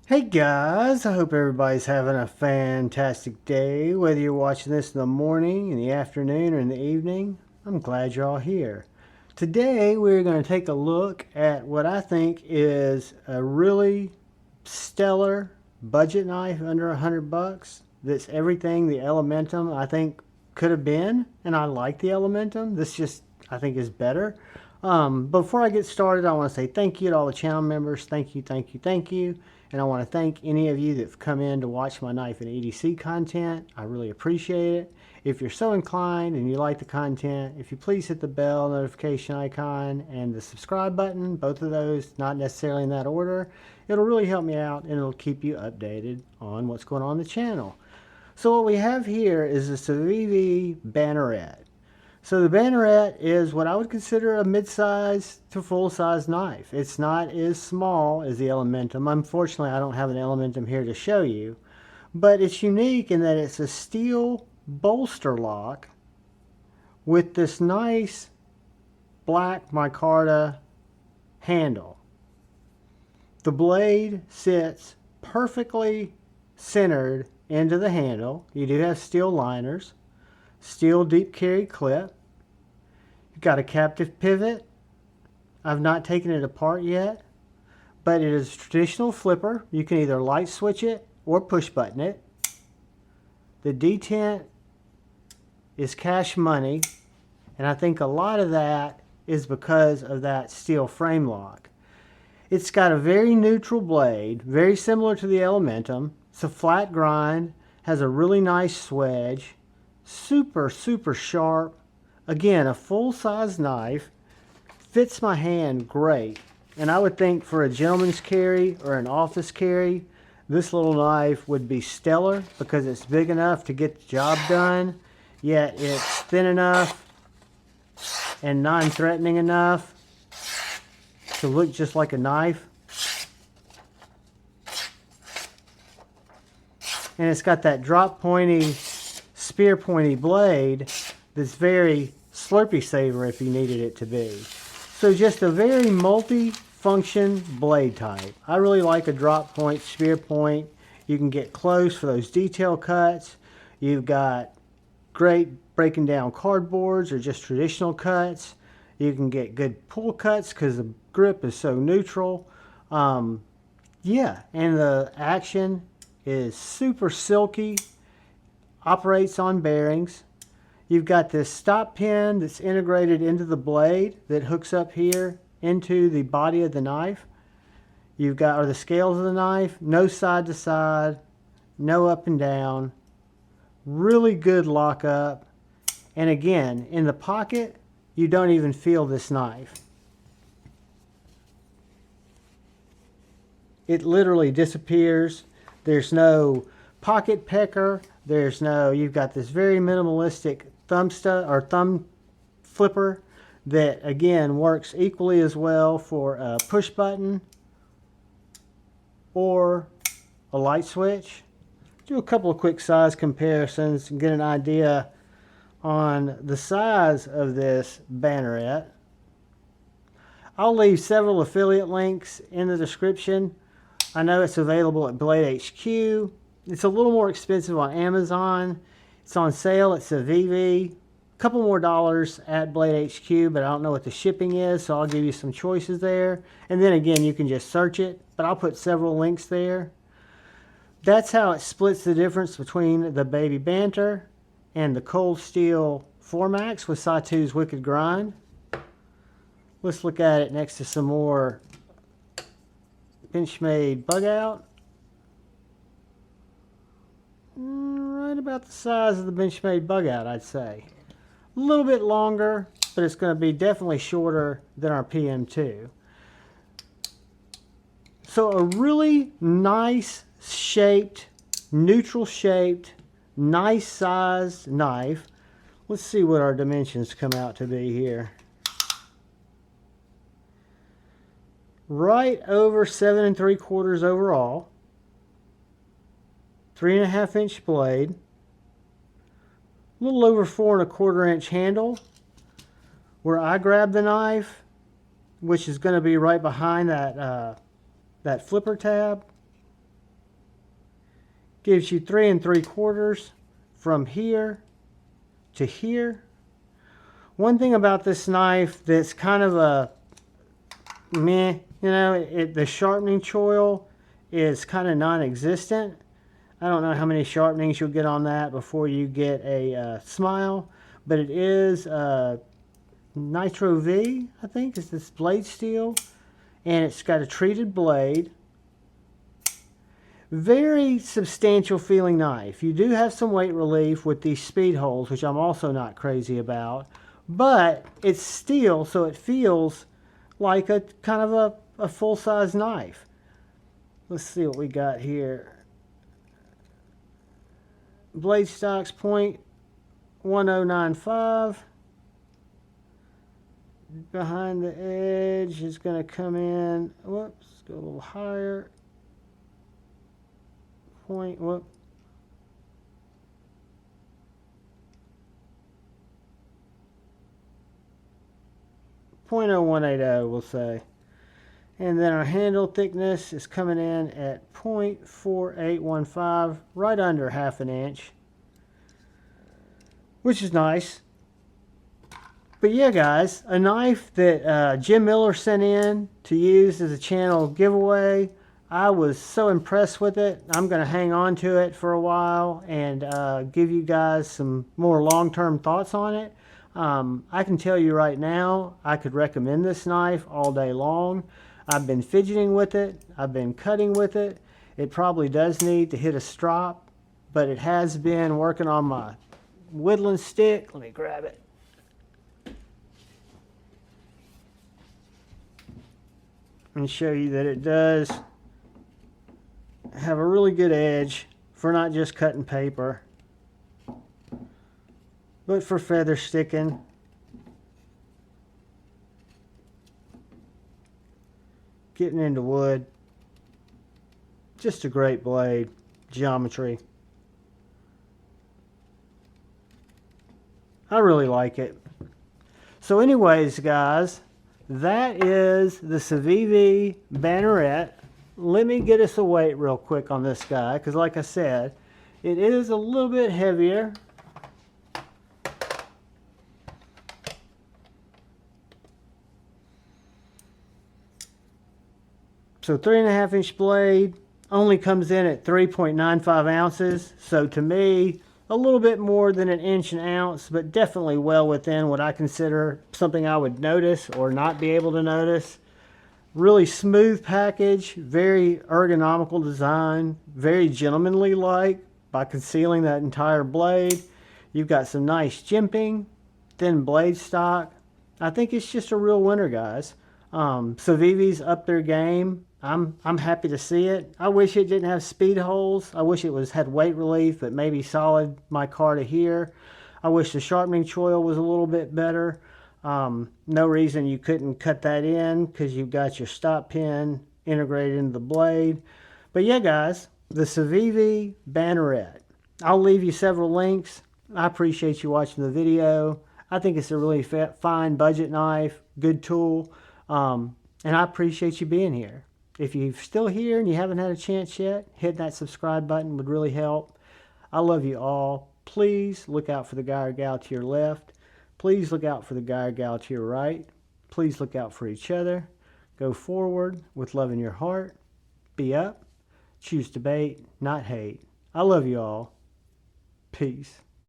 Hey guys, I hope everybody's having a fantastic day. Whether you're watching this in the morning, in the afternoon, or in the evening, I'm glad you're all here. Today we're going to take a look at what I think is a really stellar budget knife under $100 that's everything the Elementum I think could have been, and I like the Elementum. This just I think is better. Before I get started, I want to say thank you to all the channel members. Thank you, thank you, thank you. And I want to thank any of you that have come in to watch my knife and EDC content. I really appreciate it. If you're so inclined and you like the content, if you please hit the bell notification icon and the subscribe button, both of those, not necessarily in that order, it'll really help me out and it'll keep you updated on what's going on the channel. So what we have here is the Civivi Banneret. So the Banneret is what I would consider a mid-size to full-size knife. It's not as small as the Elementum. Unfortunately, I don't have an Elementum here to show you. But it's unique in that it's a steel bolster lock with this nice black micarta handle. The blade sits perfectly centered into the handle. You do have steel liners, steel deep carry clip. You've got a captive pivot. I've not taken it apart yet, but it is a traditional flipper. You can either light switch it or push button it. The detent is cash money, and I think a lot of that is because of that steel frame lock. It's got a very neutral blade, very similar to the Elementum. It's a flat grind, has a really nice swedge, super sharp. Again, a full-size knife, fits my hand great. And I would think for a gentleman's carry or an office carry, this little knife would be stellar because it's big enough to get the job done, yet it's thin enough and non-threatening enough to look just like a knife. And it's got that drop pointy, spear pointy blade that's very Slurpee saver if you needed it to be. So just a very multi-function blade type. I really like a drop point, spear point. You can get close for those detail cuts. You've got great breaking down cardboards or just traditional cuts. You can get good pull cuts because the grip is so neutral. Yeah, and the action is super silky, operates on bearings. You've got this stop pin that's integrated into the blade that hooks up here into the body of the knife. You've got the scales of the knife, no side to side, no up and down. Really good lockup. And again, in the pocket, you don't even feel this knife. It literally disappears. There's no pocket pecker. There's no, you've got this very minimalistic thumb flipper that again works equally as well for a push button or a light switch. Do a couple of quick size comparisons and get an idea on the size of this Banneret. I'll leave several affiliate links in the description. I know it's available at Blade HQ. It's a little more expensive on Amazon. It's on sale at Civivi. A couple more dollars at Blade HQ, but I don't know what the shipping is, so I'll give you some choices there. And then again, you can just search it, but I'll put several links there. That's how it splits the difference between the Baby Banter and the Cold Steel Formax with Satu's Wicked Grind. Let's look at it next to some more Benchmade Bug Out. Right about the size of the Benchmade Bug Out, I'd say. A little bit longer, but it's going to be definitely shorter than our PM2. So a really nice shaped, neutral shaped, nice sized knife. Let's see what our dimensions come out to be here. Right over 7 3/4 overall. 3.5 inch blade. A little over 4 1/4 inch handle. Where I grab the knife, which is going to be right behind that that flipper tab. Gives you 3 3/4 from here to here. One thing about this knife that's kind of a meh, you know, the sharpening choil is kind of non-existent. I don't know how many sharpenings you'll get on that before you get a smile, but it is Nitro-V, I think, is this blade steel, and it's got a treated blade. Very substantial feeling knife. You do have some weight relief with these speed holes, which I'm also not crazy about, but it's steel, so it feels like a kind of a full-size knife. Let's see what we got here. Blade stock's .1095. Behind the edge is going to come in, whoops, go a little higher. .0180, we'll say. And then our handle thickness is coming in at .4815, right under ½ an inch, which is nice. But yeah, guys, a knife that Jim Miller sent in to use as a channel giveaway. I was so impressed with it. I'm going to hang on to it for a while and give you guys some more long-term thoughts on it. I can tell you right now, I could recommend this knife all day long. I've been fidgeting with it. I've been cutting with it. It probably does need to hit a strop, but it has been working on my woodland stick. Let me grab it. And show you that it does have a really good edge for not just cutting paper, but for feather sticking. Getting into wood. Just a great blade. Geometry. I really like it. So anyways, guys, that is the Civivi Banneret. Let me get us a weight real quick on this guy, because like I said, it is a little bit heavier. So 3.5 inch blade, only comes in at 3.95 ounces. So to me, a little bit more than an inch an ounce, but definitely well within what I consider something I would notice or not be able to notice. Really smooth package, very ergonomical design, very gentlemanly like by concealing that entire blade. You've got some nice jimping, thin blade stock. I think it's just a real winner, guys. Civivi's up their game. I'm happy to see it. I wish it didn't have speed holes. I wish it had weight relief, but maybe solid micarta here. I wish the sharpening choil was a little bit better. No reason you couldn't cut that in because you've got your stop pin integrated into the blade. But yeah, guys, the Civivi Banneret. I'll leave you several links. I appreciate you watching the video. I think it's a really fine budget knife, good tool, and I appreciate you being here. If you're still here and you haven't had a chance yet, hit that subscribe button would really help. I love you all. Please look out for the guy or gal to your left. Please look out for the guy or gal to your right. Please look out for each other. Go forward with love in your heart. Be up. Choose debate, not hate. I love you all. Peace.